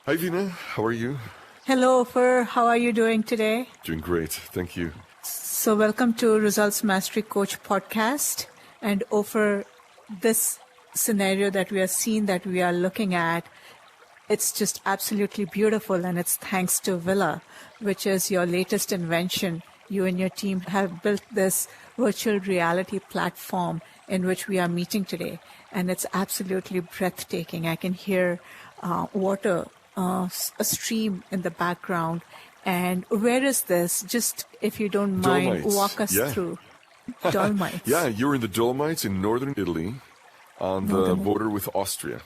Hi, Veena. How are you? Hello, Ofer. How are you doing today? Doing great. Thank you. So welcome to Results Mastery Coach podcast. And Ofer, this scenario that we are seeing, that we are looking at, it's just absolutely beautiful. And it's thanks to Villa, which is your latest invention. You and your team have built this virtual reality platform in which we are meeting today. And it's absolutely breathtaking. I can hear water, a stream in the background. And where is this? Just if you don't mind, Dolomites. walk us through. Dolomites. Yeah, you're in the Dolomites in northern Italy on the border with Austria.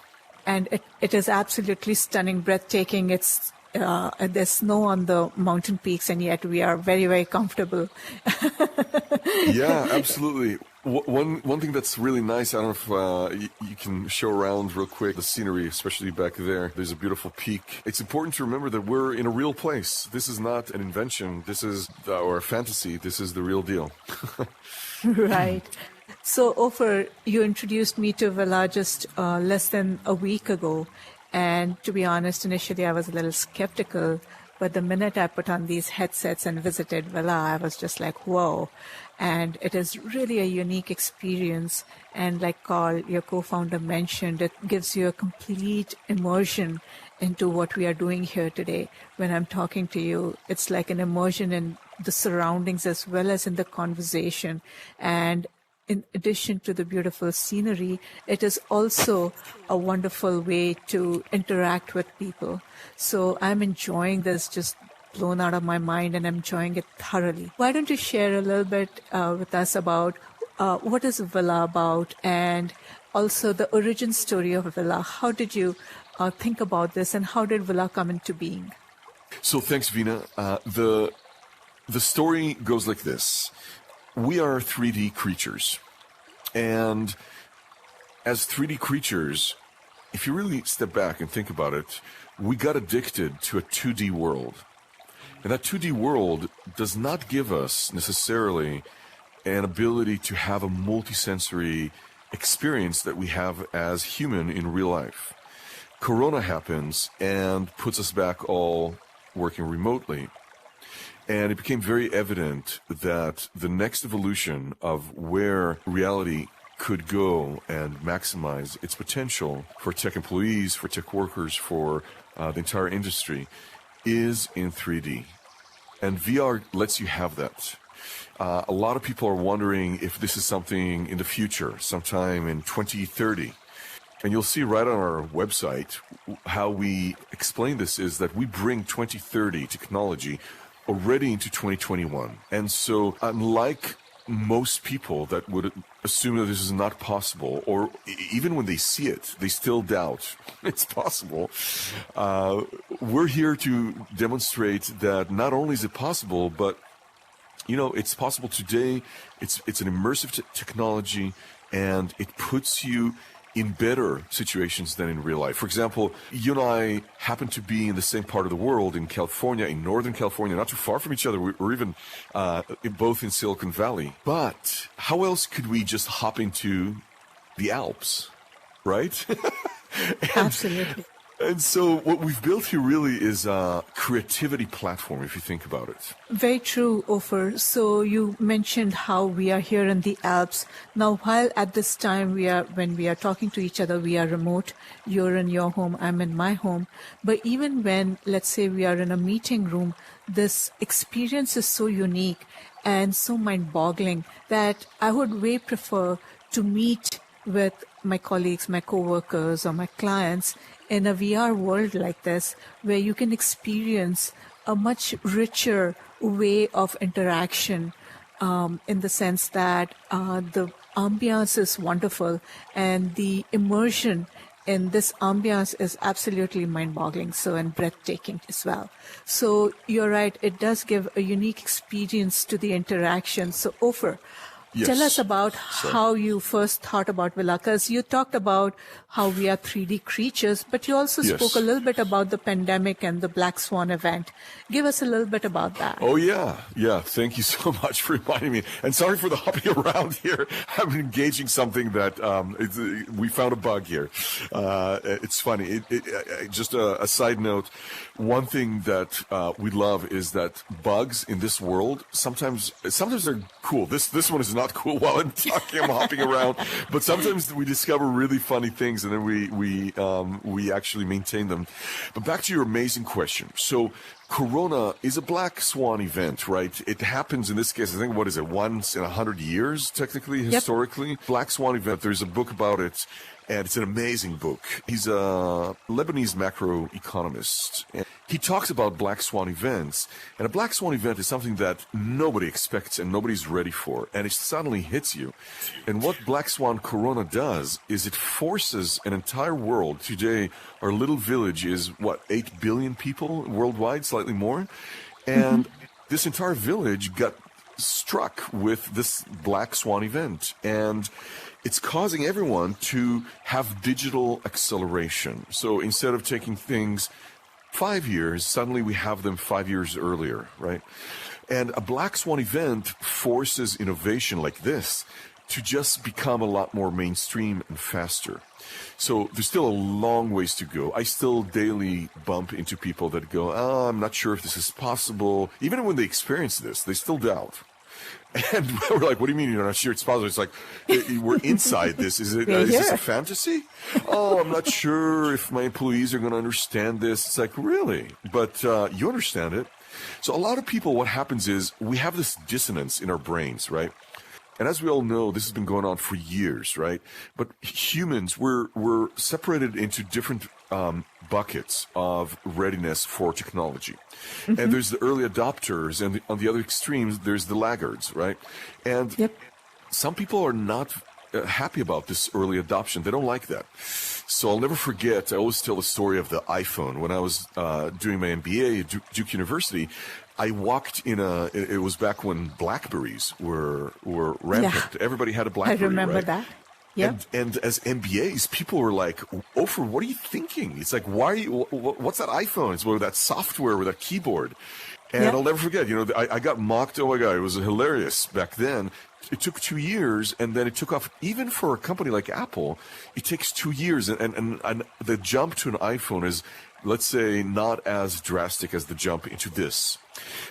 And it is absolutely stunning, breathtaking. It's there's snow on the mountain peaks, and yet we are very, very comfortable. Yeah, absolutely. One thing that's really nice, I don't know if you can show around real quick, the scenery, especially back there. There's a beautiful peak. It's important to remember that we're in a real place. This is not an invention. This is, or a fantasy. This is the real deal. Right. So, Ofer, you introduced me to Villa just less than a week ago. And to be honest, initially I was a little skeptical. But the minute I put on these headsets and visited Villa, I was just like, whoa. And it is really a unique experience. And like Carl, your co-founder, mentioned, it gives you a complete immersion into what we are doing here today. When I'm talking to you, it's like an immersion in the surroundings as well as in the conversation. And in addition to the beautiful scenery, it is also a wonderful way to interact with people. So I'm enjoying this, just blown out of my mind, and I'm enjoying it thoroughly. Why don't you share a little bit with us about what is Villa about, and also the origin story of Villa? How did you think about this, and how did Villa come into being? So thanks, Veena. The story goes like this. We are 3D creatures. And as 3D creatures, if you really step back and think about it, we got addicted to a 2D world. And that 2D world does not give us necessarily an ability to have a multisensory experience that we have as human in real life. Corona happens and puts us back all working remotely. And it became very evident that the next evolution of where reality could go and maximize its potential for tech employees, for tech workers, for the entire industry is in 3D. And VR lets you have that. A lot of people are wondering if this is something in the future, sometime in 2030. And you'll see right on our website how we explain this is that we bring 2030 technology already into 2021. And so unlike most people that would assume that this is not possible, or even when they see it, they still doubt it's possible, we're here to demonstrate that not only is it possible, but it's possible today. It's an immersive technology, and it puts you in better situations than in real life. For example, you and I happen to be in the same part of the world, in California, in Northern California, not too far from each other. We're even both in Silicon Valley. But how else could we just hop into the Alps, right? Absolutely. And so what we've built here really is a creativity platform, if you think about it. Very true, Ofer. So you mentioned how we are here in the Alps. Now, while at this time when we are talking to each other, we are remote. You're in your home, I'm in my home. But even when, let's say, we are in a meeting room, this experience is so unique and so mind-boggling that I would way prefer to meet with my colleagues, my coworkers, or my clients in a VR world like this, where you can experience a much richer way of interaction, in the sense that the ambiance is wonderful and the immersion in this ambiance is absolutely mind-boggling, and breathtaking as well. So you're right, it does give a unique experience to the interaction. So Ofer, Yes. Tell us about how you first thought about VRCast, because you talked about how we are 3D creatures, but you also spoke a little bit about the pandemic and the Black Swan event. Give us a little bit about that. Oh, yeah. Yeah. Thank you so much for reminding me. And sorry for the hopping around here. I'm engaging something that we found a bug here. It's funny. Just a side note, one thing that we love is that bugs in this world, sometimes they're cool. This one is not cool while I'm talking, I'm hopping around. But sometimes we discover really funny things, and then we actually maintain them. But back to your amazing question. So Corona is a black swan event, right? It happens in this case, I think, what is it, once in 100 years, technically, historically? Yep. Black swan event, there's a book about it, and it's an amazing book. He's a Lebanese macroeconomist. And he talks about black swan events, and a black swan event is something that nobody expects and nobody's ready for, and it suddenly hits you. And what black swan Corona does is it forces an entire world. Today, our little village is, 8 billion people worldwide, slightly more? And this entire village got struck with this black swan event, and it's causing everyone to have digital acceleration. So instead of taking things 5 years, suddenly we have them 5 years earlier, right? And a black swan event forces innovation like this to just become a lot more mainstream and faster. So there's still a long ways to go. I still daily bump into people that go, I'm not sure if this is possible. Even when they experience this, they still doubt. And we're like, what do you mean you're not sure it's possible? It's like, we're inside this. Is this a fantasy? Oh, I'm not sure if my employees are going to understand this. It's like, really? But you understand it. So a lot of people, what happens is we have this dissonance in our brains, right? And as we all know, this has been going on for years, right? But humans, we're separated into different buckets of readiness for technology. And there's the early adopters, and on the other extremes, there's the laggards, right? And some people are not happy about this early adoption. They don't like that. So I'll never forget, I always tell the story of the iPhone. When I was doing my MBA at Duke University, I walked it was back when Blackberries were rampant. Everybody had a Blackberry, I remember right? that. Yeah. And as MBAs, people were like, Ofer, what are you thinking? It's like, what's that iPhone? It's with that software, with that keyboard. And I'll never forget, I got mocked. Oh my God, it was hilarious back then. It took 2 years, and then it took off. Even for a company like Apple, it takes 2 years. And the jump to an iPhone is, let's say, not as drastic as the jump into this.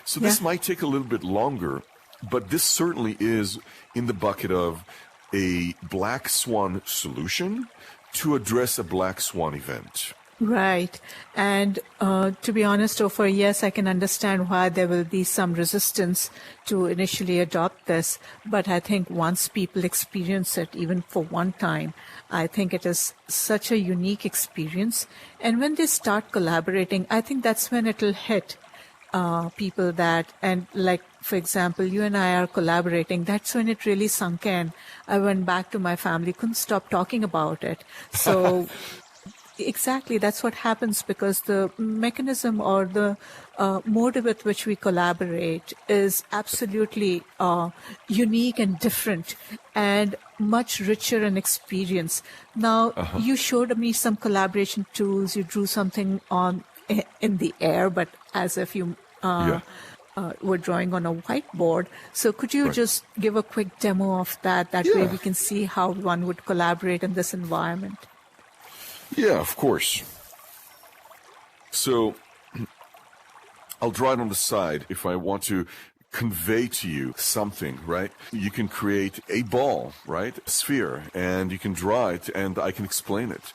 So this might take a little bit longer, but this certainly is in the bucket of a black swan solution to address a black swan event. Right. And to be honest, Ofer, yes, I can understand why there will be some resistance to initially adopt this. But I think once people experience it, even for one time, I think it is such a unique experience. And when they start collaborating, I think that's when it'll hit people that, and like, for example, you and I are collaborating. That's when it really sunk in. I went back to my family, couldn't stop talking about it. So exactly, that's what happens, because the mechanism or the mode with which we collaborate is absolutely unique and different and much richer in experience. Now, you showed me some collaboration tools. You drew something in the air, but as if you were drawing on a whiteboard. So could you just give a quick demo of that? That way we can see how one would collaborate in this environment. Yeah, of course. So I'll draw it on the side if I want to convey to you something, right? You can create a ball, right? A sphere, and you can draw it, and I can explain it.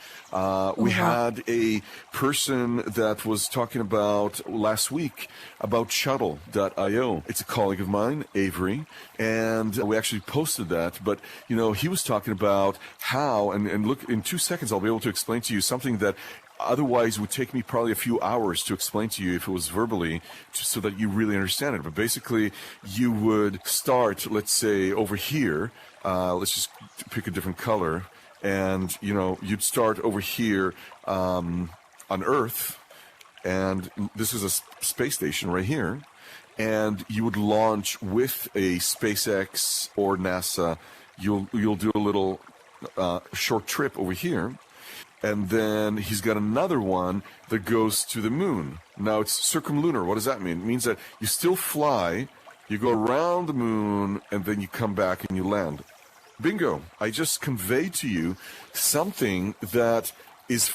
We had a person that was talking about last week about shuttle.io. It's a colleague of mine, Avery, and we actually posted that. But, he was talking about how, and look, in 2 seconds, I'll be able to explain to you something that otherwise would take me probably a few hours to explain to you if it was verbally, so that you really understand it. But basically, you would start, let's say, over here. Let's just pick a different color. And, you'd start over here on Earth. And this is a space station right here. and you would launch with a SpaceX or NASA. You'll do a little short trip over here, and then he's got another one that goes to the moon. Now it's circumlunar. What does that mean? It means that you still fly, you go around the moon, and then you come back and you land. Bingo. I just conveyed to you something that is,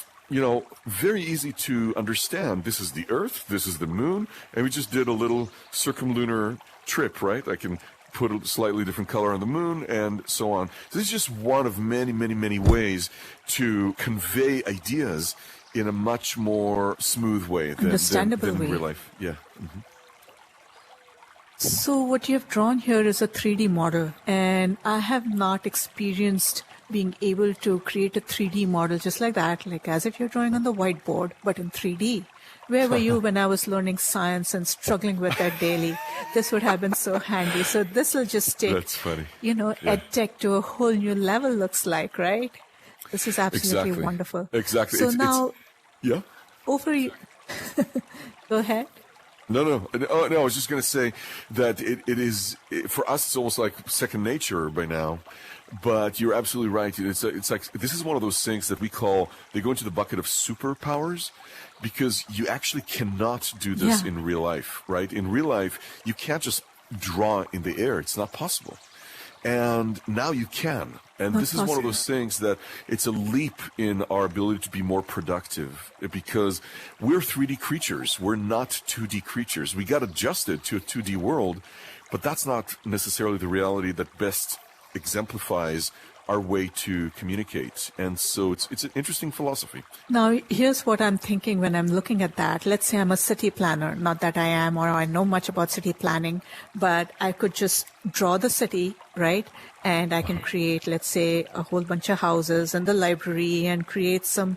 very easy to understand. This is the Earth, this is the moon, and we just did a little circumlunar trip, right? I can put a slightly different color on the moon and so on. This is just one of many, many, many ways to convey ideas in a much more smooth way than in real life. Yeah. Mm-hmm. So what you have drawn here is a 3D model, and I have not experienced being able to create a 3D model just like that, like as if you're drawing on the whiteboard, but in 3D. Where were you when I was learning science and struggling with that daily? This would have been so handy. So this will just take, That's funny. EdTech to a whole new level, looks like, right? This is absolutely wonderful. Exactly. So now, yeah. Ofer, go ahead. No. I was just going to say that it is, for us, it's almost like second nature by now. But you're absolutely right. It's like, this is one of those things that they go into the bucket of superpowers, because you actually cannot do this in real life, right? In real life, you can't just draw in the air. It's not possible. And now you can. And this is one of those things that it's a leap in our ability to be more productive, because we're 3D creatures. We're not 2D creatures. We got adjusted to a 2D world, but that's not necessarily the reality that best exemplifies our way to communicate. And so it's an interesting philosophy. Now, here's what I'm thinking when I'm looking at that. Let's say I'm a city planner. Not that I am or I know much about city planning, but I could just draw the city, right? And I can create, let's say, a whole bunch of houses and the library and create some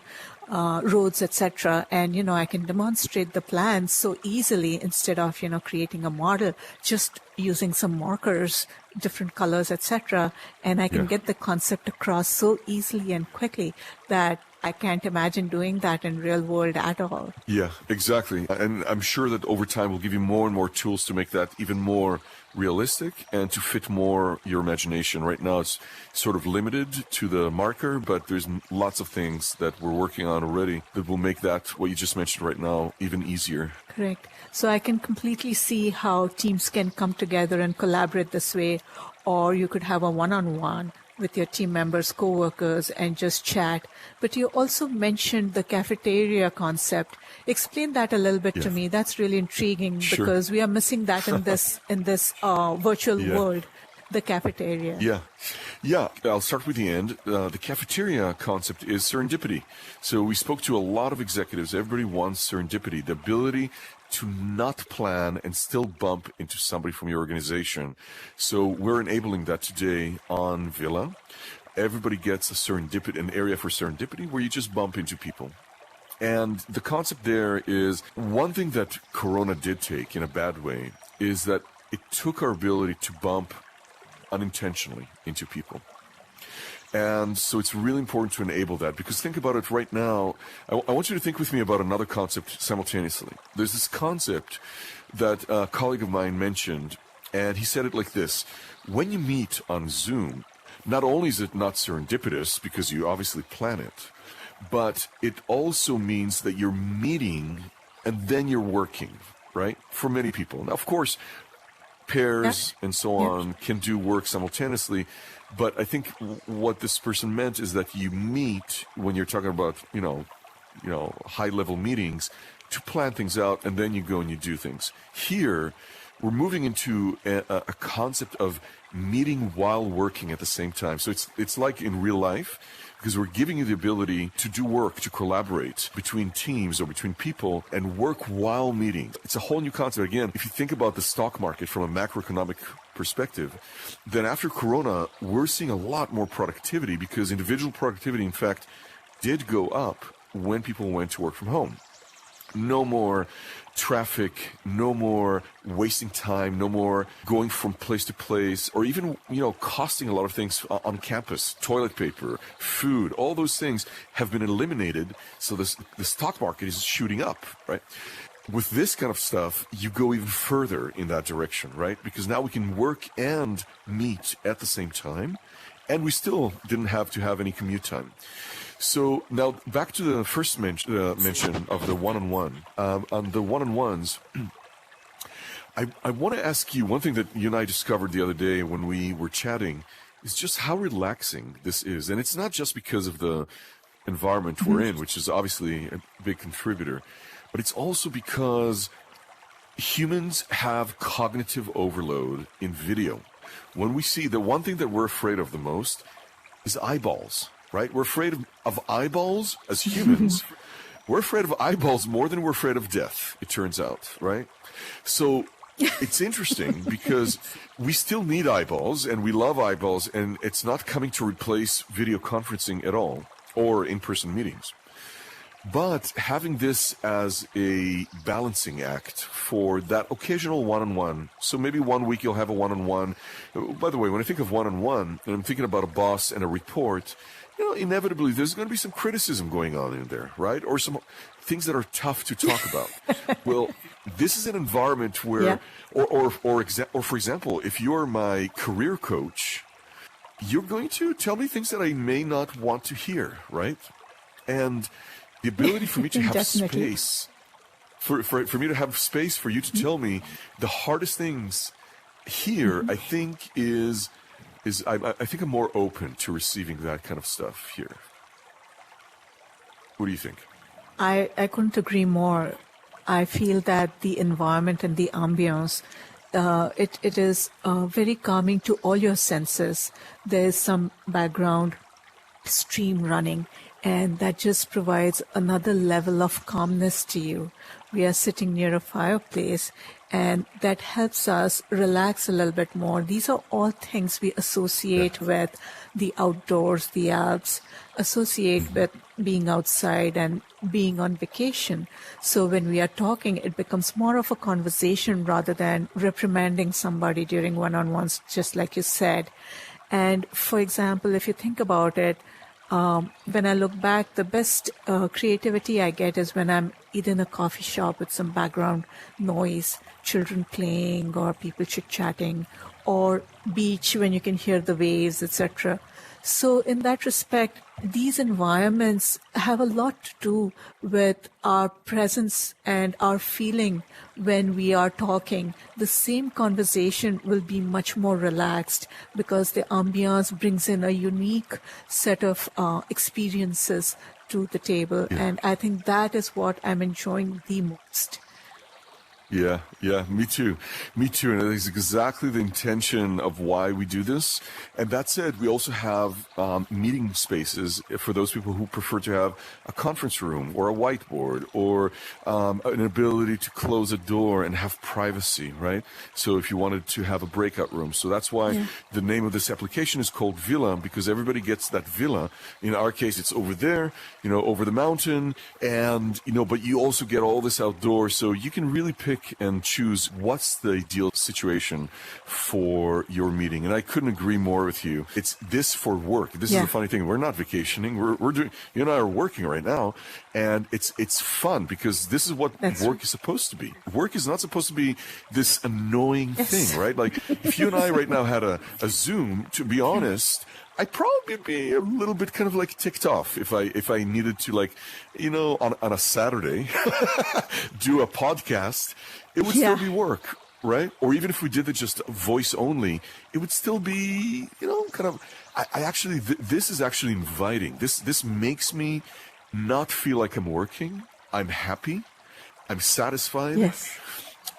roads, etc. And, I can demonstrate the plans so easily instead of, creating a model, just using some markers, different colors, etc. And I can get the concept across so easily and quickly that I can't imagine doing that in real world at all. Yeah, exactly. And I'm sure that over time we'll give you more and more tools to make that even more realistic and to fit more your imagination. Right now it's sort of limited to the marker, but there's lots of things that we're working on already that will make that, what you just mentioned right now, even easier. Correct. So I can completely see how teams can come together and collaborate this way, or you could have a one-on-one with your team members, co-workers, and just chat. But you also mentioned the cafeteria concept. Explain that a little bit to me. That's really intriguing because we are missing that in this virtual world, the cafeteria. Yeah. I'll start with the end. The cafeteria concept is serendipity. So we spoke to a lot of executives. Everybody wants serendipity, the ability to not plan and still bump into somebody from your organization. So we're enabling that today on Villa. Everybody gets an area for serendipity where you just bump into people. And the concept there is, one thing that Corona did take in a bad way is that it took our ability to bump unintentionally into people. And so it's really important to enable that, because think about it right now. I want you to think with me about another concept simultaneously. There's this concept that a colleague of mine mentioned, and he said it like this. When you meet on Zoom, not only is it not serendipitous because you obviously plan it, but it also means that you're meeting and then you're working, right? For many people. Now, of course, pairs and so on can do work simultaneously. But I think what this person meant is that you meet when you're talking about, high-level meetings to plan things out, and then you go and you do things. Here, we're moving into a concept of meeting while working at the same time. So it's like in real life, because we're giving you the ability to do work, to collaborate between teams or between people and work while meeting. It's a whole new concept. Again, if you think about the stock market from a macroeconomic perspective, then after Corona, we're seeing a lot more productivity, because individual productivity, in fact, did go up when people went to work from home. No more traffic, no more wasting time, no more going from place to place, or even, costing a lot of things on campus. Toilet paper, food, all those things have been eliminated. So the stock market is shooting up, right? With this kind of stuff, you go even further in that direction, right? Because now we can work and meet at the same time, and we still didn't have to have any commute time. So now back to the first mention of the one-on-one. On the one-on-ones, I want to ask you one thing that you and I discovered the other day when we were chatting is just how relaxing this is. And it's not just because of the environment we're in, which is obviously a big contributor, but it's also because humans have cognitive overload in video. When we see the one thing that we're afraid of the most is eyeballs. Right? We're afraid of eyeballs as humans. We're afraid of eyeballs more than we're afraid of death, it turns out, right? So it's interesting because we still need eyeballs and we love eyeballs, and it's not coming to replace video conferencing at all or in-person meetings. But having this as a balancing act for that occasional one-on-one, so maybe 1 week you'll have a one-on-one. By the way, when I think of one-on-one, and I'm thinking about a boss and a report, inevitably there's going to be some criticism going on in there, right? Or some things that are tough to talk about. Well, this is an environment where, or for example, if you're my career coach, you're going to tell me things that I may not want to hear, right? And the ability for me to have space, for me to have space for you to tell me the hardest things here, I think I think I'm more open to receiving that kind of stuff here. What do you think? I couldn't agree more. I feel that the environment and the ambience, it is very calming to all your senses. There's some background stream running, and that just provides another level of calmness to you. We are sitting near a fireplace, and that helps us relax a little bit more. These are all things we associate with the outdoors, the Alps, associate with being outside and being on vacation. So when we are talking, it becomes more of a conversation rather than reprimanding somebody during one-on-ones, just like you said. And for example, if you think about it, when I look back, the best creativity I get is when I'm either in a coffee shop with some background noise, children playing or people chit-chatting, or beach when you can hear the waves, etc. So in that respect, these environments have a lot to do with our presence and our feeling when we are talking. The same conversation will be much more relaxed because the ambiance brings in a unique set of experiences to the table. Yeah. And I think that is what I'm enjoying the most. Yeah, me too. And that is exactly the intention of why we do this. And that said, we also have meeting spaces for those people who prefer to have a conference room or a whiteboard or an ability to close a door and have privacy, right? So if you wanted to have a breakout room. So that's why the name of this application is called Villa, because everybody gets that villa. In our case, it's over there, over the mountain. And, but you also get all this outdoors. So you can really pick and choose what's the ideal situation for your meeting. And I couldn't agree more with you. It's this for work. This is the funny thing. We're not vacationing. We're doing, you and I are working right now. And it's fun because this is what work is supposed to be. Work is not supposed to be this annoying thing, right? Like if you and I right now had a Zoom, to be honest, I'd probably be a little bit kind of like ticked off if I needed to, like, on a Saturday do a podcast. It would still be work, right? Or even if we did it just voice only, it would still be, kind of. I actually, this is actually inviting. This makes me not feel like I'm working. I'm happy. I'm satisfied. Yes.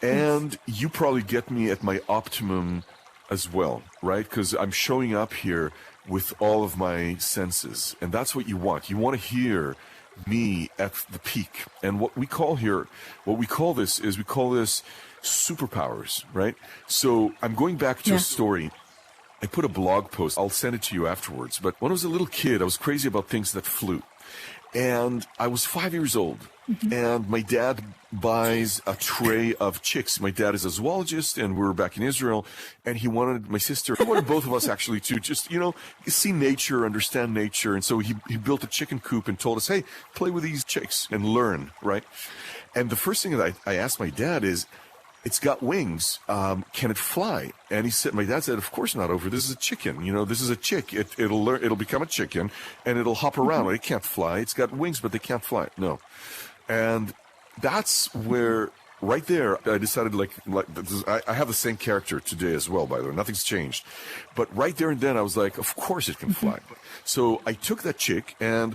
And you probably get me at my optimum as well, right? Because I'm showing up here with all of my senses. And that's what you want. You want to hear me at the peak. And what we call this superpowers, right? So I'm going back to a story. I put a blog post. I'll send it to you afterwards. But when I was a little kid, I was crazy about things that flew. And I was 5 years old, and my dad buys a tray of chicks. My dad is a zoologist, and we were back in Israel, and he wanted both of us actually to just, see nature, understand nature. And so he built a chicken coop and told us, hey, play with these chicks and learn, right? And the first thing that I asked my dad is, it's got wings. Can it fly? And my dad said, of course not, Ofer. This is a chicken. This is a chick. It'll become a chicken and it'll hop around. It can't fly. It's got wings, but they can't fly. No. And that's where, right there, I decided I have the same character today as well, by the way. Nothing's changed. But right there and then I was like, of course it can fly. So I took that chick, and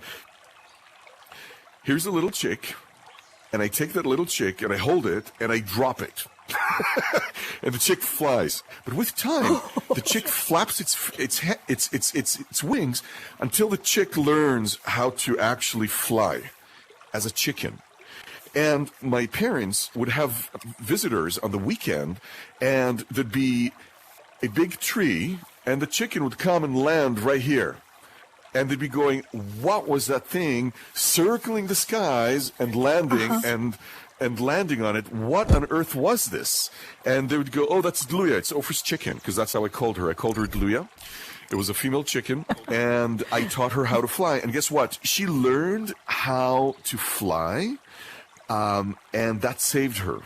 here's a little chick. And I take that little chick and I hold it and I drop it. And the chick flies. But with time, the chick flaps its wings until the chick learns how to actually fly as a chicken. And my parents would have visitors on the weekend, and there'd be a big tree, and the chicken would come and land right here. And they'd be going, what was that thing circling the skies and landing and landing on it? What on earth was this? And they would go, oh, that's Dluya. It's Ofer's chicken, because that's how I called her. I called her Dluya. It was a female chicken, and I taught her how to fly. And guess what? She learned how to fly, and that saved her.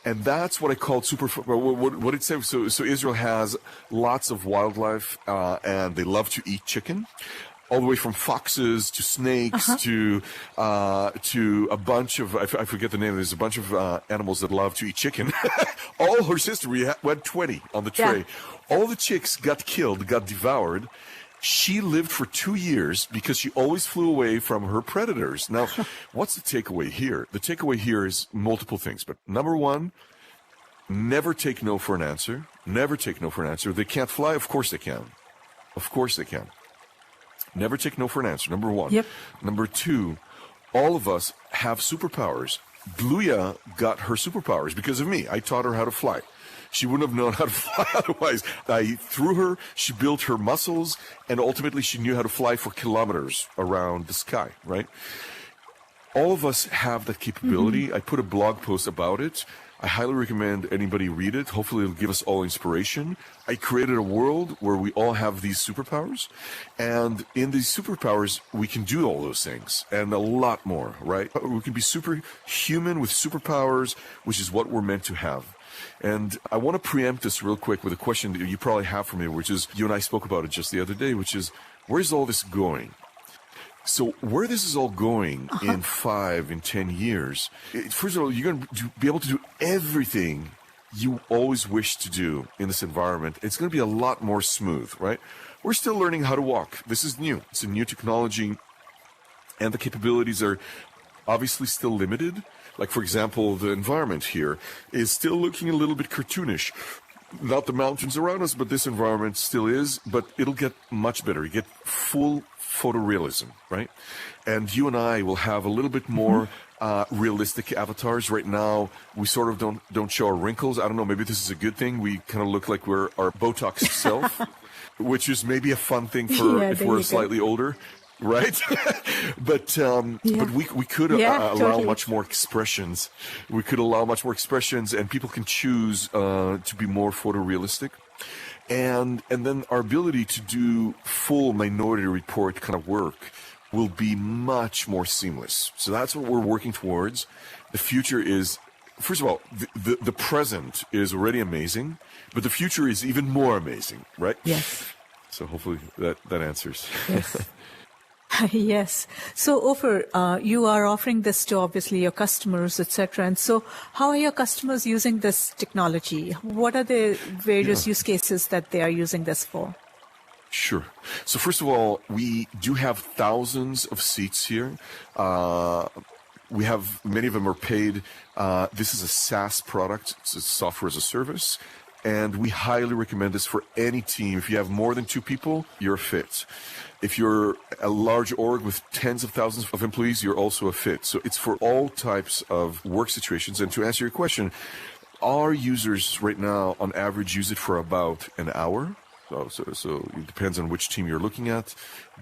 And that's what I called what it says. So Israel has lots of wildlife, and they love to eat chicken, all the way from foxes to snakes to a bunch of, I forget the name. There's a bunch of animals that love to eat chicken. All her sister, we had 20 on the tray. Yeah. All the chicks got killed, got devoured. She lived for 2 years because she always flew away from her predators. Now, what's the takeaway here? The takeaway here is multiple things. But number one, never take no for an answer. Never take no for an answer. They can't fly? Of course they can. Of course they can. Never take no for an answer. Number one. Yep. Number two, all of us have superpowers. Dluya got her superpowers because of me. I taught her how to fly. She wouldn't have known how to fly otherwise. I threw her, she built her muscles, and ultimately she knew how to fly for kilometers around the sky, right? All of us have that capability. I put a blog post about it. I highly recommend anybody read it. Hopefully it'll give us all inspiration. I created a world where we all have these superpowers. And in these superpowers, we can do all those things and a lot more, right? We can be superhuman with superpowers, which is what we're meant to have. And I want to preempt this real quick with a question that you probably have for me, which is, you and I spoke about it just the other day, which is, where's all this going? So where this is all going in 5 and 10 years, first of all, you're going to be able to do everything you always wish to do in this environment. It's going to be a lot more smooth, right? We're still learning how to walk. This is new. It's a new technology, and the capabilities are obviously still limited. Like, for example, the environment here is still looking a little bit cartoonish. Not the mountains around us, but this environment still is. But it'll get much better. You get full photorealism, right? And you and I will have a little bit more realistic avatars. Right now, we sort of don't show our wrinkles. I don't know, maybe this is a good thing. We kind of look like we're our Botox self, which is maybe a fun thing for if we're slightly older. Right, but we could allow totally. Much more expressions. We could allow much more expressions, and people can choose to be more photorealistic, and then our ability to do full Minority Report kind of work will be much more seamless. So that's what we're working towards. The future is, first of all, the present is already amazing, but the future is even more amazing, right? Yes. So hopefully that answers. Yes. Yes. So, Ofer, you are offering this to obviously your customers, etc. And so, how are your customers using this technology? What are the various use cases that they are using this for? Sure. So, first of all, we do have thousands of seats here. We have many of them are paid. This is a SaaS product. It's a software as a service. And we highly recommend this for any team. If you have more than 2 people, you're a fit. If you're a large org with tens of thousands of employees, you're also a fit. So it's for all types of work situations. And to answer your question, our users right now, on average, use it for about an hour. So it depends on which team you're looking at,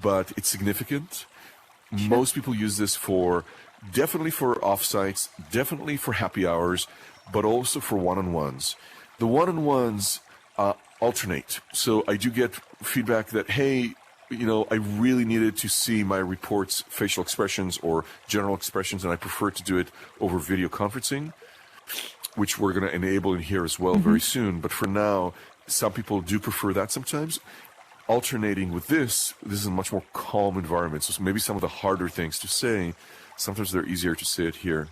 but it's significant. Most people use this for definitely for offsites, definitely for happy hours, but also for one-on-ones. The one-on-ones alternate. So I do get feedback that, hey, I really needed to see my report's facial expressions or general expressions, and I prefer to do it over video conferencing, which we're going to enable in here as well very soon. But for now, some people do prefer that sometimes. Alternating with this is a much more calm environment. So maybe some of the harder things to say, sometimes they're easier to say it here.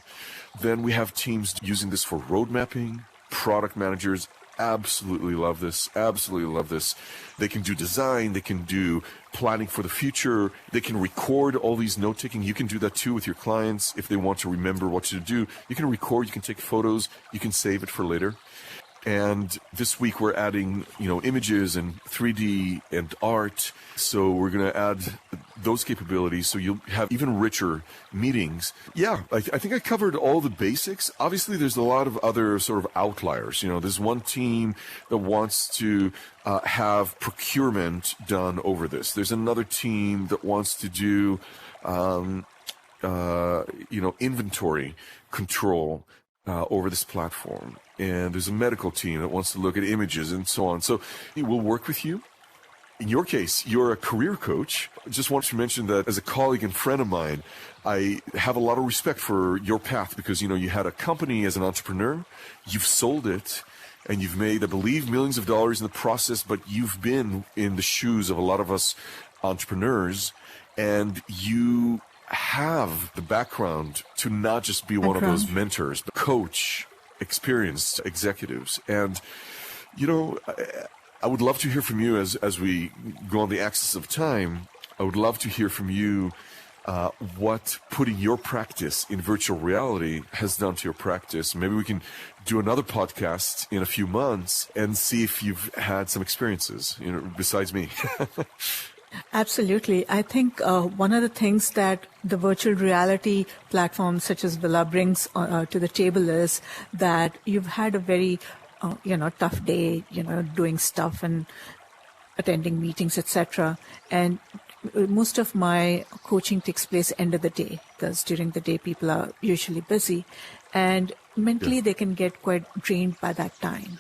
Then we have teams using this for road mapping. Product managers absolutely love this. Absolutely love this. They can do design. They can do planning for the future. They can record all these note-taking. You can do that too with your clients if they want to remember what to do. You can record. You can take photos. You can save it for later. And this week we're adding, images and 3D and art. So we're going to add those capabilities so you'll have even richer meetings. Yeah, I think I covered all the basics. Obviously, there's a lot of other sort of outliers. There's one team that wants to have procurement done over this. There's another team that wants to do, inventory control over this platform. And there's a medical team that wants to look at images and so on. So we'll work with you. In your case, you're a career coach. I just want to mention that as a colleague and friend of mine, I have a lot of respect for your path because, you had a company as an entrepreneur, you've sold it, and you've made, I believe, millions of dollars in the process, but you've been in the shoes of a lot of us entrepreneurs, and you have the background to not just be one of those mentors, but coach experienced executives. And, I would love to hear from you as we go on the axis of time. I would love to hear from you what putting your practice in virtual reality has done to your practice. Maybe we can do another podcast in a few months and see if you've had some experiences, besides me. Absolutely. I think one of the things that the virtual reality platforms such as Villa brings to the table is that you've had a very, tough day, doing stuff and attending meetings, etc. And most of my coaching takes place end of the day because during the day people are usually busy and mentally they can get quite drained by that time.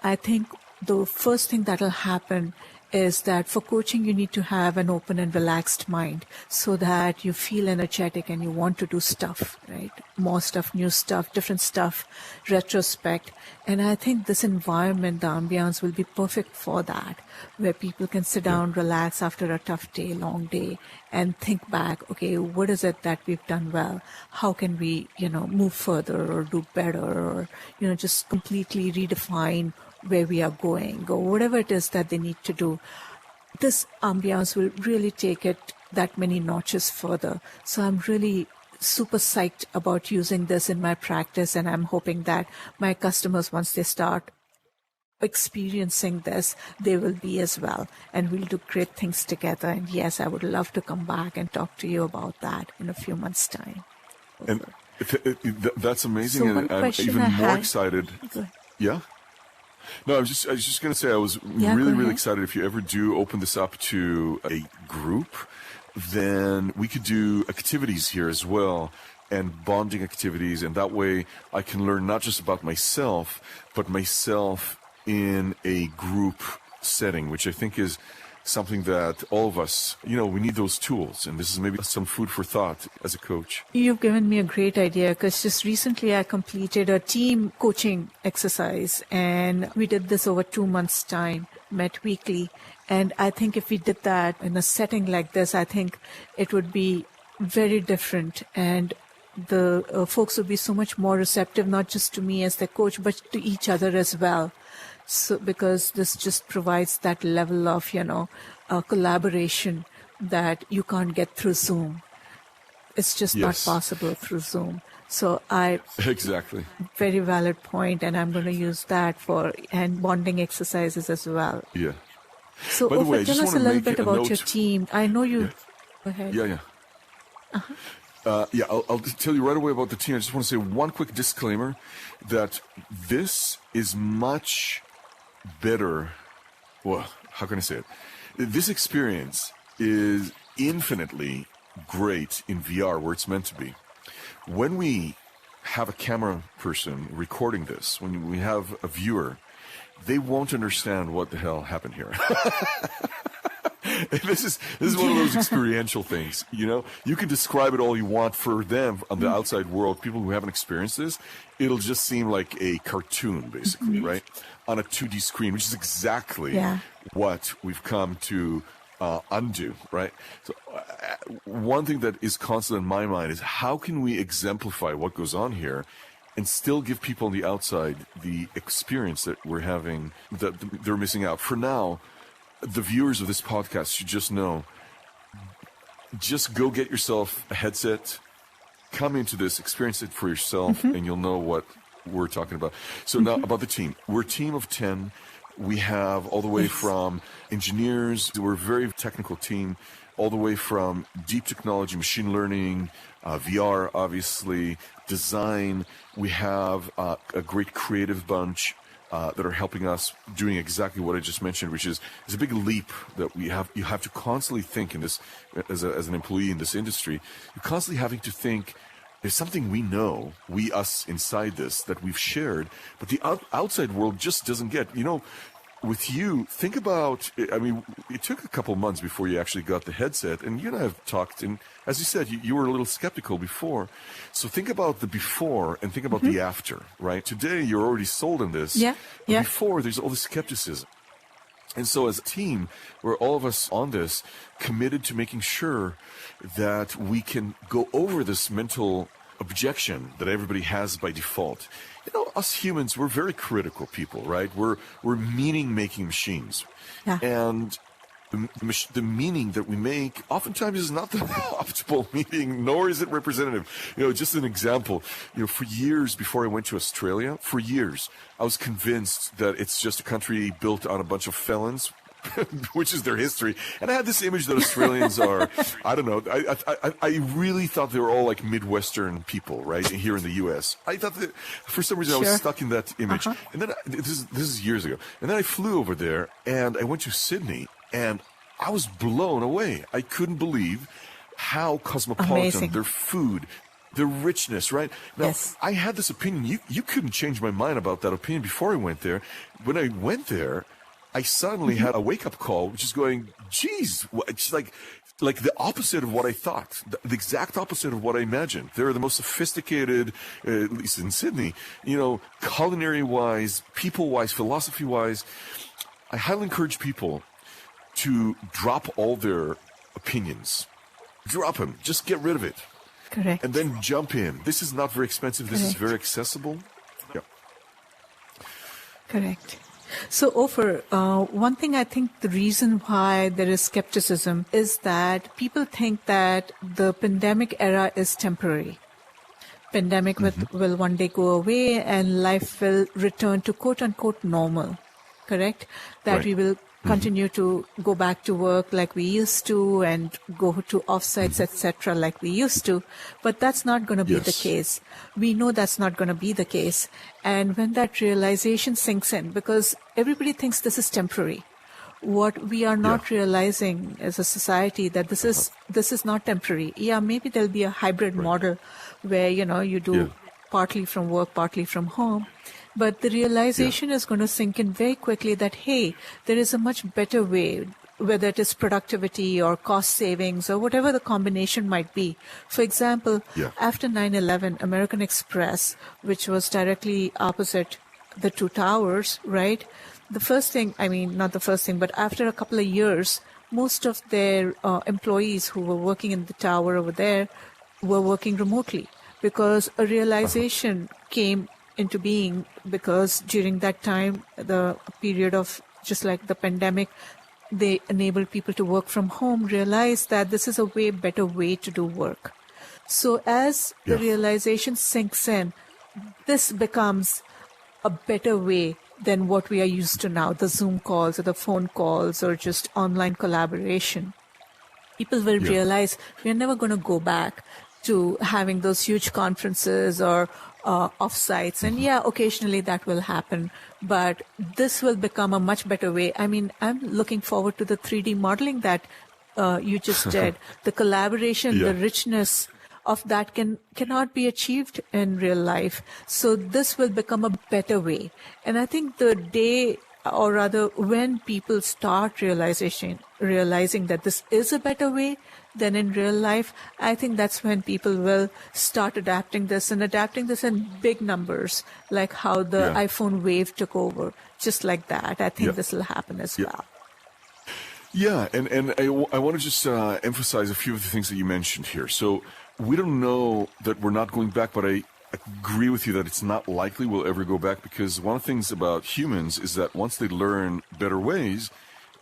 I think the first thing that will happen is that for coaching, you need to have an open and relaxed mind so that you feel energetic and you want to do stuff, right? More stuff, new stuff, different stuff, retrospect. And I think this environment, the ambiance will be perfect for that, where people can sit down, relax after a tough day, long day, and think back, okay, what is it that we've done well? How can we, move further or do better or, just completely redefine where we are going or whatever it is that they need to do. This ambiance will really take it that many notches further. So I'm really super psyched about using this in my practice, and I'm hoping that my customers, once they start experiencing this, they will be as well, and we'll do great things together. And yes, I would love to come back and talk to you about that in a few months' time. And that's amazing, so and I'm even more excited. Yeah? No, I was just going to say I was really excited. If you ever do open this up to a group, then we could do activities here as well and bonding activities. And that way I can learn not just about myself, but myself in a group setting, which I think is something that all of us, we need those tools. And this is maybe some food for thought as a coach. You've given me a great idea because just recently I completed a team coaching exercise and we did this over 2 months' time, met weekly. And I think if we did that in a setting like this, I think it would be very different. And the folks would be so much more receptive, not just to me as their coach, but to each other as well. So, because this just provides that level of, collaboration that you can't get through Zoom. It's just not possible through Zoom. So exactly, very valid point, and I'm going to use that for and bonding exercises as well. Yeah. So, by the way, tell us a little bit about your team. I know you. Go ahead. Yeah. I'll tell you right away about the team. I just want to say one quick disclaimer that this is much better. Well, how can I say it? This experience is infinitely great in VR where it's meant to be. When we have a camera person recording this, when we have a viewer, they won't understand what the hell happened here. This is one of those experiential things, you know. You can describe it all you want. For them on the outside world, people who haven't experienced this, it'll just seem like a cartoon, basically, right? On a 2D screen, which is exactly what we've come to undo, right? So one thing that is constant in my mind is how can we exemplify what goes on here and still give people on the outside the experience that we're having, that they're missing out. For now, the viewers of this podcast should just know, just go get yourself a headset, come into this, experience it for yourself, and you'll know what we're talking about. So now about the team. We're a team of 10. We have all the way from engineers, we're a very technical team, all the way from deep technology, machine learning, VR, obviously, design. We have a great creative bunch that are helping us doing exactly what I just mentioned, which is a big leap that we have. You have to constantly think in this, as an employee in this industry, you're constantly having to think, there's something we know, us inside this, that we've shared, but the outside world just doesn't get. You know, with you, think about, I mean, it took a couple months before you actually got the headset, and you and I have talked, and as you said, you were a little skeptical before. So think about the before and think about the after, right? Today, you're already sold on this. Yeah. Before, there's all the skepticism. And so as a team, we're all of us on this, committed to making sure that we can go over this mental objection that everybody has by default. You know, us humans, we're very critical people, right? We're meaning-making machines. Yeah. And the meaning that we make oftentimes is not the optimal meaning, nor is it representative. You know, just an example, you know, for years before I went to Australia, for years, I was convinced that it's just a country built on a bunch of felons, which is their history. And I had this image that Australians are, I don't know, I really thought they were all like Midwestern people, right, here in the U.S. I thought that, for some reason, I was stuck in that image. And then, this is years ago. And then I flew over there, and I went to Sydney, and I was blown away. I couldn't believe how cosmopolitan, their food, their richness, right? Now, I had this opinion. You couldn't change my mind about that opinion before I went there. When I went there, I suddenly had a wake-up call, which is going, geez, it's like the opposite of what I thought, the exact opposite of what I imagined. They're the most sophisticated, at least in Sydney, you know, culinary-wise, people-wise, philosophy-wise. I highly encourage people to drop all their opinions. Drop them. Just get rid of it. Correct. And then jump in. This is not very expensive. This is very accessible. Yeah. Correct. So, Ofer, one thing I think the reason why there is skepticism is that people think that the pandemic era is temporary. Pandemic will one day go away and life will return to quote-unquote normal, correct? That we will continue to go back to work like we used to and go to offsites, etc., like we used to. But that's not going to be the case. We know that's not going to be the case. And when that realization sinks in, because everybody thinks this is temporary, what we are not realizing as a society that this is not temporary. Yeah, maybe there'll be a hybrid model where, you know, you do partly from work, partly from home. But the realization is going to sink in very quickly that, hey, there is a much better way, whether it is productivity or cost savings or whatever the combination might be. For example, after 9/11, American Express, which was directly opposite the two towers, right? The first thing, I mean, not the first thing, but after a couple of years, most of their employees who were working in the tower over there were working remotely because a realization came into being, because during that time, the period of just like the pandemic, they enabled people to work from home, realized that this is a way better way to do work. So as the realization sinks in, this becomes a better way than what we are used to now, the Zoom calls or the phone calls or just online collaboration. People will realize we're never going to go back to having those huge conferences or offsites. And occasionally that will happen, but this will become a much better way. I mean, I'm looking forward to the 3D modeling that you just did, the collaboration, the richness of that cannot be achieved in real life. So this will become a better way. And I think the day, or rather when people start realizing that this is a better way than in real life, I think that's when people will start adapting this in big numbers, like how the iPhone wave took over. Just like that, I think this will happen as well. Yeah, and I want to just emphasize a few of the things that you mentioned here. So we don't know that we're not going back, but I agree with you that it's not likely we'll ever go back, because one of the things about humans is that once they learn better ways,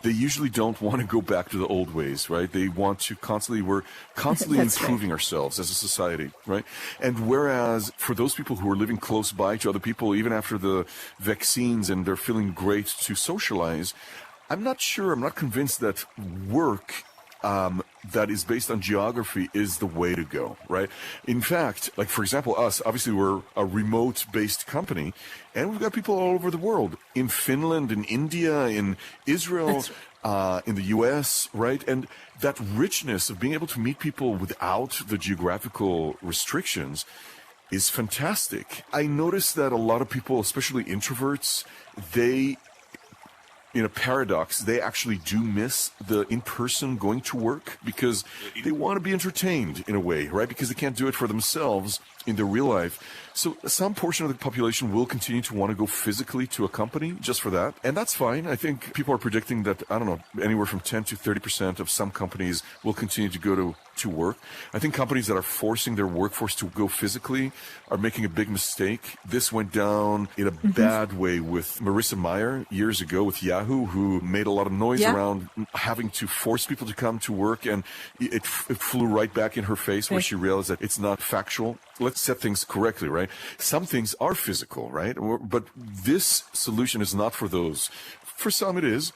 they usually don't want to go back to the old ways, right? They want to we're constantly improving ourselves as a society, right? And whereas for those people who are living close by to other people, even after the vaccines and they're feeling great to socialize, I'm not convinced that work that is based on geography is the way to go, right? In fact, like for example, us, obviously we're a remote-based company, and we've got people all over the world, in Finland, in India, in Israel, in the US, right? And that richness of being able to meet people without the geographical restrictions is fantastic. I noticed that a lot of people, especially introverts, in a paradox, they actually do miss the in-person going to work because they want to be entertained in a way, right? Because they can't do it for themselves in their real life. So some portion of the population will continue to want to go physically to a company just for that. And that's fine. I think people are predicting that, I don't know, anywhere from 10 to 30% of some companies will continue to go to work. I think companies that are forcing their workforce to go physically are making a big mistake. This went down in a bad way with Marissa Mayer years ago with Yahoo, who made a lot of noise around having to force people to come to work, and it flew right back in her face where she realized that it's not factual. Let's set things correctly, right? Some things are physical, right? But this solution is not for those. For some it is.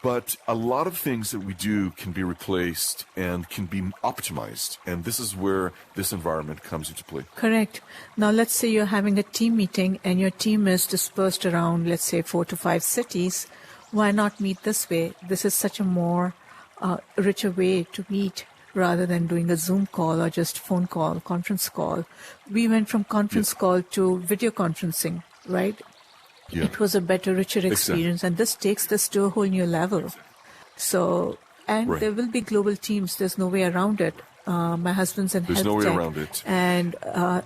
But a lot of things that we do can be replaced and can be optimized. And this is where this environment comes into play. Correct. Now, let's say you're having a team meeting and your team is dispersed around, let's say, 4 to 5 cities. Why not meet this way? This is such a more richer way to meet rather than doing a Zoom call or just phone call, conference call. We went from conference call to video conferencing, right? Yeah. It was a better, richer experience, and this takes this to a whole new level. So, and there will be global teams. There's no way around it. My husband's in health tech. There's no way around it. And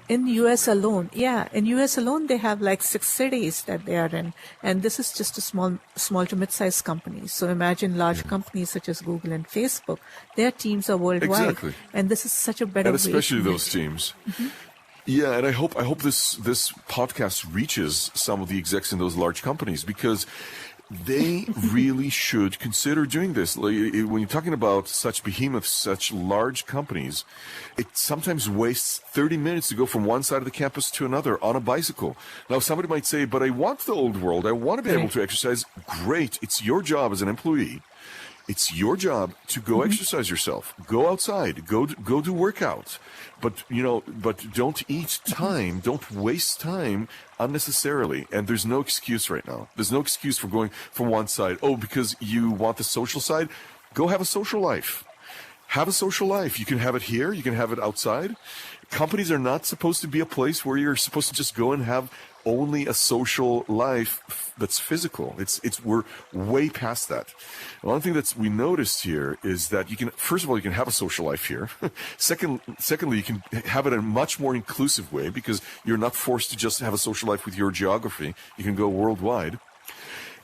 in US alone, they have like 6 cities that they are in, and this is just a small to mid-sized companies. So imagine large companies such as Google and Facebook. Their teams are worldwide, and this is such a better way. And especially those teams. Yeah, and I hope this podcast reaches some of the execs in those large companies, because they really should consider doing this. Like, when you're talking about such behemoths, such large companies, it sometimes wastes 30 minutes to go from one side of the campus to another on a bicycle. Now, somebody might say, but I want the old world. I want to be able to exercise. Great. It's your job as an employee. It's your job to go exercise yourself. Go outside. Go do workout. But don't eat time. Don't waste time unnecessarily. And there's no excuse right now. There's no excuse for going from one side. Oh, because you want the social side? Go have a social life. Have a social life. You can have it here. You can have it outside. Companies are not supposed to be a place where you're supposed to just go and have only a social life that's physical. We're way past that. One thing that we noticed here is that first of all, you can have a social life here. Secondly, you can have it in a much more inclusive way, because you're not forced to just have a social life with your geography. You can go worldwide.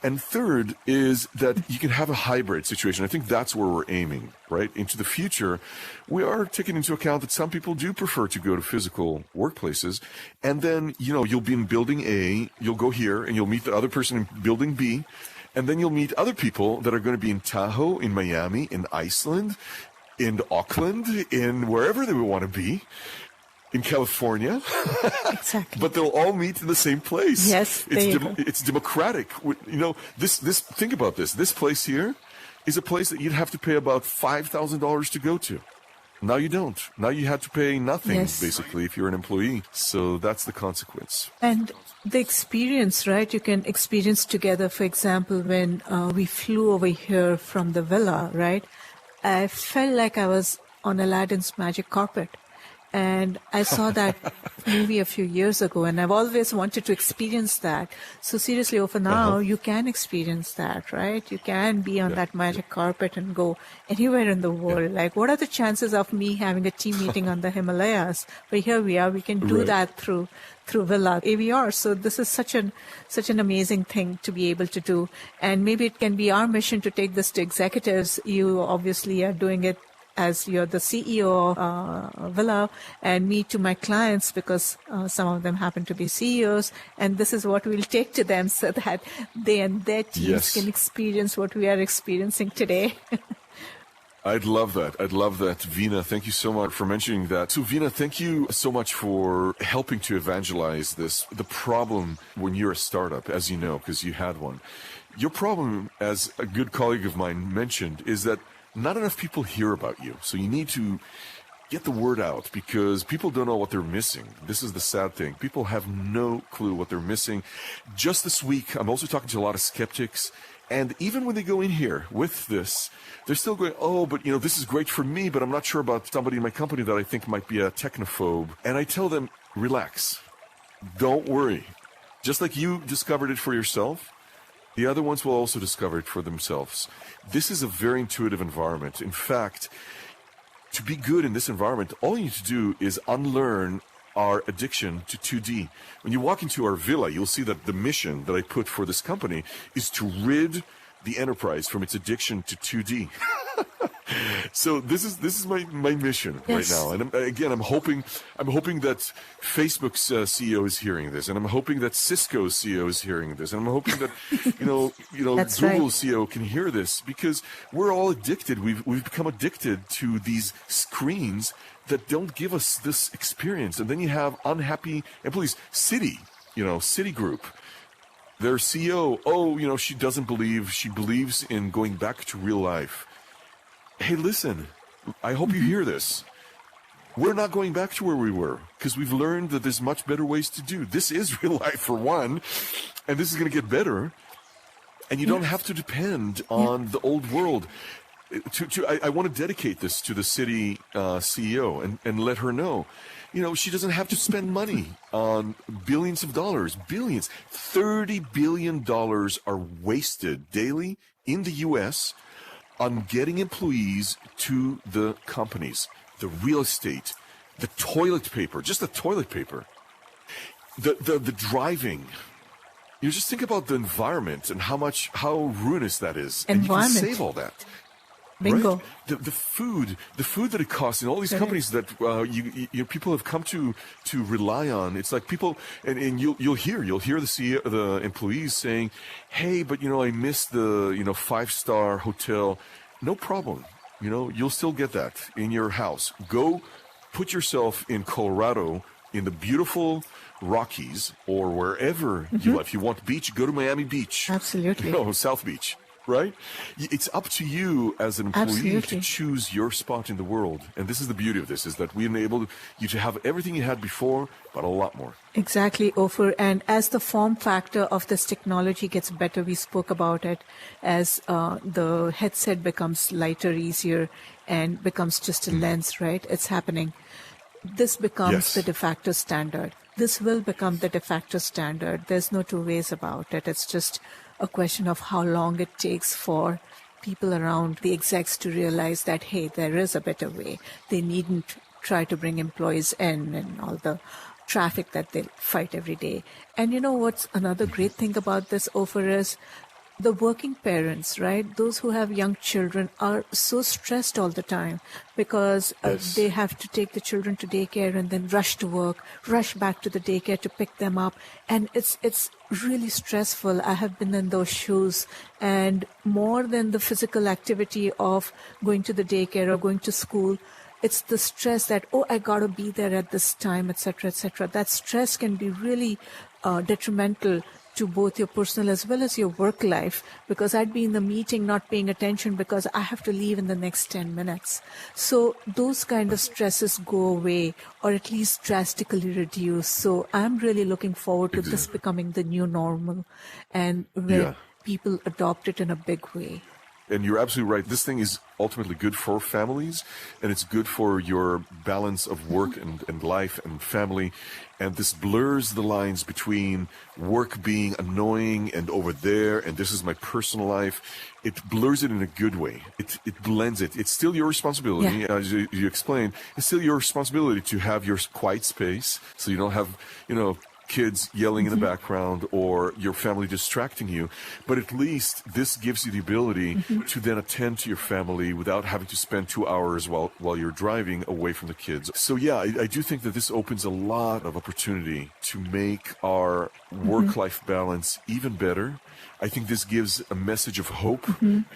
And third is that you can have a hybrid situation. I think that's where we're aiming, right? Into the future, we are taking into account that some people do prefer to go to physical workplaces. And then, you'll be in building A, you'll go here, and you'll meet the other person in building B. And then you'll meet other people that are going to be in Tahoe, in Miami, in Iceland, in Auckland, in wherever they would want to be. In California, exactly. But they'll all meet in the same place. Yes, it's democratic. Think about this. This place here is a place that you'd have to pay about $5,000 to go to. Now you don't. Now you have to pay nothing, basically, if you're an employee. So that's the consequence. And the experience, right? You can experience together. For example, when we flew over here from the villa, right? I felt like I was on Aladdin's magic carpet. And I saw that movie a few years ago, and I've always wanted to experience that. So seriously, for now, you can experience that, right? You can be on that magic carpet and go anywhere in the world. Like, what are the chances of me having a team meeting on the Himalayas? But here we are. We can do that through VRCast. So this is such an amazing thing to be able to do. And maybe it can be our mission to take this to executives. You obviously are doing it as you're the CEO of Villa, and me to my clients, because some of them happen to be CEOs, and this is what we'll take to them so that they and their teams can experience what we are experiencing today. I'd love that. Veena, thank you so much for mentioning that. So Veena, thank you so much for helping to evangelize this. The problem when you're a startup, as you know, because you had one, your problem, as a good colleague of mine mentioned, is that not enough people hear about you. So you need to get the word out, because people don't know what they're missing. This is the sad thing. People have no clue what they're missing. Just this week, I'm also talking to a lot of skeptics. And even when they go in here with this, they're still going, oh, but this is great for me, but I'm not sure about somebody in my company that I think might be a technophobe. And I tell them, relax. Don't worry. Just like you discovered it for yourself, the other ones will also discover it for themselves. This is a very intuitive environment. In fact, to be good in this environment, all you need to do is unlearn our addiction to 2D. When you walk into our villa, you'll see that the mission that I put for this company is to rid the enterprise from its addiction to 2D. So this is my mission right now, and I'm hoping that Facebook's CEO is hearing this, and I'm hoping that Cisco's CEO is hearing this, and I'm hoping that Google's CEO can hear this, because we're all addicted. We've become addicted to these screens that don't give us this experience, and then you have unhappy employees. Citigroup. Their CEO, she believes in going back to real life. Hey, listen, I hope you hear this. We're not going back to where we were, because we've learned that there's much better ways to do. This is real life, for one, and this is going to get better. And you don't have to depend on the old world. I want to dedicate this to the Citi CEO and let her know, she doesn't have to spend money on billions of dollars. Billions. $30 billion are wasted daily in the U.S. on getting employees to the companies, the real estate, the toilet paper, just the toilet paper, the driving. You just think about the environment and how ruinous that is. And you can save all that. Bingo. Right? The food that it costs in all these companies that people have come to rely on. It's like people, and you'll hear the CEO, the employees saying, "Hey, but I missed the 5-star hotel." No problem. You'll still get that in your house. Go put yourself in Colorado, in the beautiful Rockies, or wherever you live. If you want beach, go to Miami Beach. Absolutely. South Beach. Right? It's up to you as an employee to choose your spot in the world. And this is the beauty of this, is that we enable you to have everything you had before, but a lot more. Exactly, Ofer. And as the form factor of this technology gets better, we spoke about it, as the headset becomes lighter, easier, and becomes just a lens, right? It's happening. This becomes the de facto standard. This will become the de facto standard. There's no two ways about it. It's just a question of how long it takes for people around the execs to realize that, hey, there is a better way. They needn't try to bring employees in and all the traffic that they fight every day. And what's another great thing about this, Ofer, is the working parents, right? Those who have young children are so stressed all the time, because they have to take the children to daycare and then rush to work, rush back to the daycare to pick them up. And it's really stressful. I have been in those shoes, and more than the physical activity of going to the daycare or going to school, it's the stress that, I got to be there at this time, etc., etc. That stress can be really detrimental to both your personal as well as your work life, because I'd be in the meeting not paying attention because I have to leave in the next 10 minutes. So those kind of stresses go away, or at least drastically reduce. So I'm really looking forward to this becoming the new normal, and where people adopt it in a big way. And you're absolutely right. This thing is ultimately good for families, and it's good for your balance of work and life and family. And this blurs the lines between work being annoying and over there, and this is my personal life. It blurs it in a good way. It blends it. It's still your responsibility, as you explained. It's still your responsibility to have your quiet space, so you don't have, kids yelling in the background or your family distracting you. But at least this gives you the ability to then attend to your family without having to spend 2 hours while you're driving away from the kids. So yeah, I do think that this opens a lot of opportunity to make our work-life balance even better. I think this gives a message of hope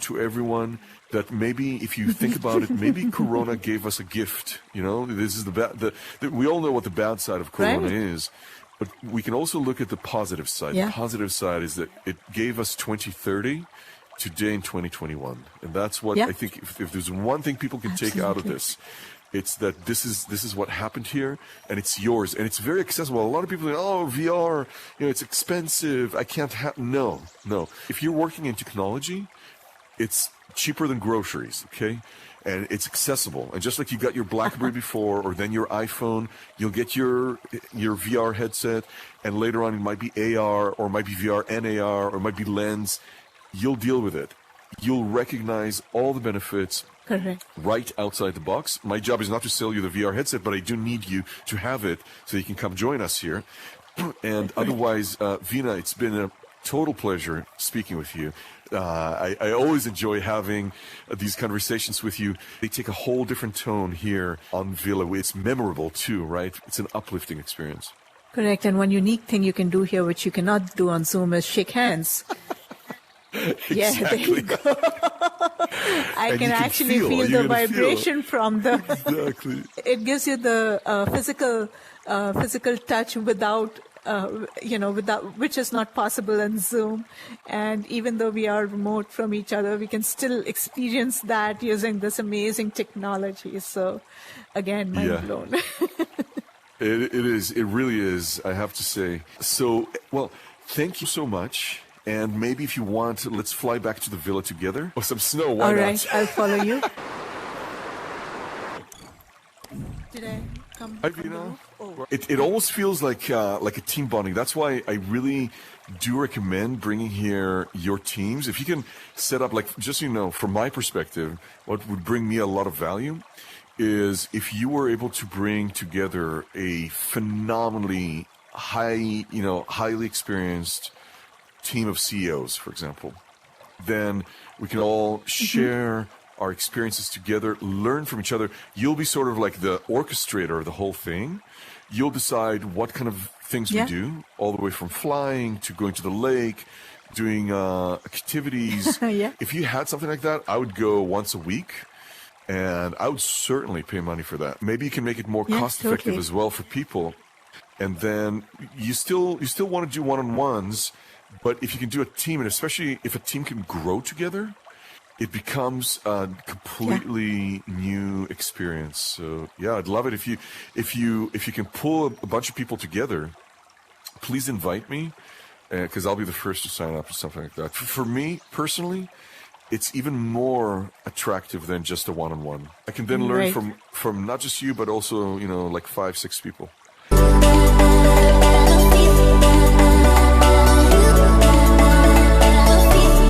to everyone that maybe if you think about it, maybe Corona gave us a gift. This is we all know what the bad side of Corona is. But we can also look at the positive side. Yeah. The positive side is that it gave us 2030 today in 2021. And that's what I think, if there's one thing people can take out of this, it's that this is what happened here, and it's yours. And it's very accessible. A lot of people say, VR, it's expensive. I can't have... No. If you're working in technology, it's cheaper than groceries, okay? And it's accessible. And just like you got your BlackBerry before, or then your iPhone, you'll get your VR headset, and later on it might be AR, or it might be VR and AR, or it might be Lens. You'll deal with it. You'll recognize all the benefits right outside the box. My job is not to sell you the VR headset, but I do need you to have it so you can come join us here. And otherwise, Veena, it's been a total pleasure speaking with you. I always enjoy having these conversations with you. They take a whole different tone here on Villa. It's memorable too, right? It's an uplifting experience. Correct. And one unique thing you can do here, which you cannot do on Zoom, is shake hands. Exactly. Yeah, there you go. I can actually feel the vibration from the... Exactly. It gives you the physical touch without... which is not possible in Zoom. And even though we are remote from each other, we can still experience that using this amazing technology. So, again, mind blown. It is. It really is, I have to say. So, well, thank you so much. And maybe if you want, let's fly back to the villa together. Oh, some snow, why not? All right, I'll follow you. Did I come? Hi, Veena. It almost feels like a team bonding. That's why I really do recommend bringing here your teams. If you can set up, just from my perspective, what would bring me a lot of value is if you were able to bring together a phenomenally highly experienced team of CEOs, for example. Then we can all share our experiences together, learn from each other. You'll be sort of like the orchestrator of the whole thing. You'll decide what kind of things we do, all the way from flying to going to the lake, doing activities. If you had something like that, I would go once a week, and I would certainly pay money for that. Maybe you can make it more cost-effective as well for people. And then you still want to do one-on-ones, but if you can do a team, and especially if a team can grow together, it becomes a completely new experience. So yeah, I'd love it if you can pull a bunch of people together. Please invite me, because I'll be the first to sign up for something like that. For me personally, it's even more attractive than just a one-on-one. I can then learn from not just you, but also 5-6 people.